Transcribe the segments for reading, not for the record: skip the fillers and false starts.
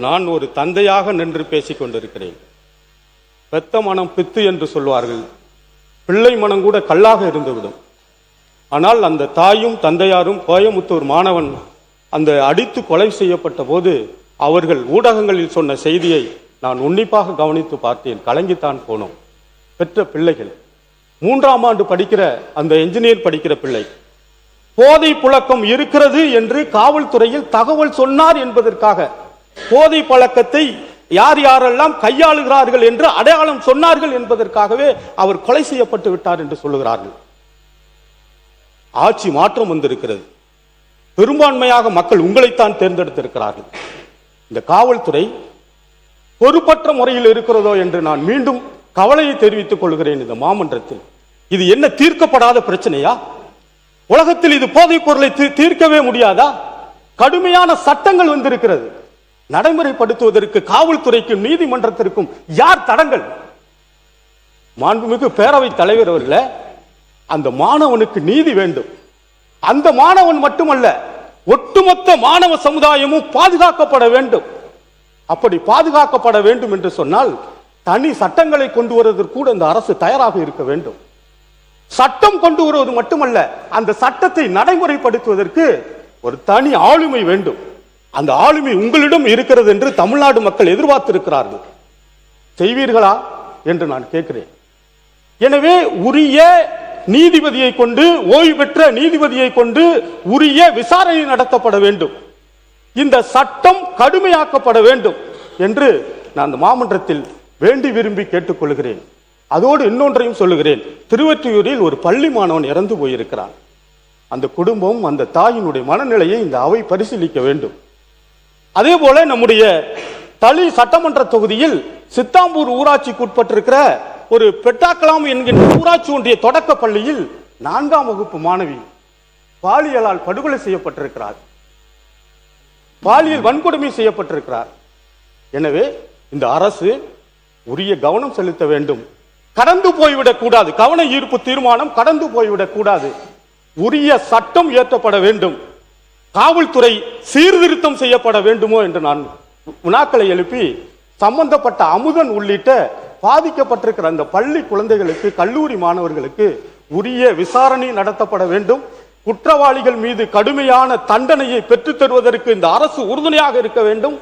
நான் ஒரு தந்தையாக நின்று பேசிக் கொண்டிருக்கிறேன். பெத்த மனம் பித்து என்று சொல்வார்கள். பிள்ளை மனம் கூட கல்லாக இருந்துவிடும். ஆனால் அந்த தாயும் தந்தையாரும் கோயமுத்தூர் மாணவன் அந்த அடித்து கொலை செய்யப்பட்ட போது அவர்கள் ஊடகங்களில் சொன்ன செய்தியை நான் உன்னிப்பாக கவனித்து பார்த்தேன். கலங்கித்தான் போனோம். பெற்ற பிள்ளைகள் 3ஆம் ஆண்டு படிக்கிற அந்த என்ஜினியர் படிக்கிற பிள்ளை போதை புழக்கம் இருக்கிறது என்று காவல்துறையில் தகவல் சொன்னார் என்பதற்காக போதை பழக்கத்தை யார் யாரெல்லாம் கையாளுகிறார்கள் என்று அடையாளம் சொன்னார்கள் என்பதற்காகவே அவர் கொலை செய்யப்பட்டு விட்டார் என்று சொல்லுகிறார்கள். ஆட்சி மாற்றம் வந்திருக்கிறது. பெரும்பான்மையாக மக்கள் உங்களைத்தான் தேர்ந்தெடுத்திருக்கிறார்கள். இந்த காவல்துறை பொறுப்பற்ற முறையில் இருக்கிறதோ என்று நான் மீண்டும் கவலையை தெரிவித்துக் கொள்கிறேன். இந்த மாமன்றத்தில் இது என்ன தீர்க்கப்படாத பிரச்சனையா? உலகத்தில் இது போதைப் பொருளை தீர்க்கவே முடியாதா? கடுமையான சட்டங்கள் வந்திருக்கிறது. நடைமுறைப்படுத்துவதற்கு காவல்துறைக்கும் நீதிமன்றத்திற்கும் யார் தடங்கள்? மாண்புமிகு பேரவைத் தலைவர் அவர்களே, அந்த மாணவனுக்கு நீதி வேண்டும். அந்த மாணவன் மட்டுமல்ல, ஒட்டுமொத்த மாணவ சமுதாயமும் பாதுகாக்கப்பட வேண்டும். அப்படி பாதுகாக்கப்பட வேண்டும் என்று சொன்னால் தனி சட்டங்களை கொண்டு வருவதற்கு கூட இந்த அரசு தயாராக இருக்க வேண்டும். சட்டம் கொண்டு வருவது மட்டுமல்ல, அந்த சட்டத்தை நடைமுறைப்படுத்துவதற்கு ஒரு தனி ஆளுமை வேண்டும். அந்த ஆளுமை உங்களிடம் இருக்கிறது என்று தமிழ்நாடு மக்கள் எதிர்பார்த்திருக்கிறார்கள். செய்வீர்களா என்று நான் கேட்கிறேன். எனவே உரிய நீதிபதியை கொண்டு, ஓய்வு பெற்ற நீதிபதியை கொண்டு உரிய விசாரணை நடத்தப்பட வேண்டும். இந்த சட்டம் கடுமையாக்கப்பட வேண்டும் என்று நான் மாமன்றத்தில் வேண்டி விரும்பி கேட்டுக்கொள்கிறேன். அதோடு இன்னொன்றையும் சொல்லுகிறேன். திருவொற்றியூரில் ஒரு பள்ளி மாணவன் இறந்து போயிருக்கிறான். அந்த குடும்பம், அந்த தாயினுடைய மனநிலையை இந்த அவை பரிசீலிக்க வேண்டும். அதே போல நம்முடைய தளி சட்டமன்ற தொகுதியில் சித்தாம்பூர் ஊராட்சிக்கு உட்பட்டிருக்கிற ஒரு பெட்டாக்கலாம் என்கின்ற ஊராட்சி ஒன்றிய தொடக்க பள்ளியில் 4ஆம் வகுப்பு மாணவி பாலியலால் படுகொலை செய்யப்பட்டிருக்கிறார். பாலியல் வன்கொடுமை செய்யப்பட்டிருக்கிறார். எனவே இந்த அரசு உரிய கவனம் செலுத்த வேண்டும். கடந்து போய்விடக் கூடாது. கவன ஈர்ப்பு தீர்மானம் கடந்து போய்விடக் கூடாது. உரிய சட்டம் இயற்றப்பட வேண்டும். காவல்துறை சீர்திருத்தம் செய்யப்பட வேண்டுமோ என்று நான் வினாக்களை எழுப்பி சம்பந்தப்பட்ட அமுதன் உள்ளிட்ட பாதிக்கப்பட்டிருக்கிற அந்த பள்ளி குழந்தைகளுக்கு, கல்லூரி மாணவர்களுக்கு உரிய விசாரணை நடத்தப்பட வேண்டும். குற்றவாளிகள் மீது கடுமையான தண்டனையை பெற்றுத் தருவதற்கு இந்த அரசு உறுதுணையாக இருக்க வேண்டும்.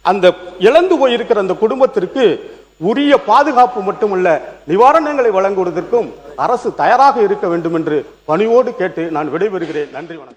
அந்த இழந்து போயிருக்கிற அந்த குடும்பத்திற்கு உரிய பாதுகாப்பு மட்டுமல்ல, நிவாரணங்களை வழங்குவதற்கும் அரசு தயாராக இருக்க வேண்டும் என்று பணிவோடு கேட்டு நான் விடைபெறுகிறேன். நன்றி, வணக்கம்.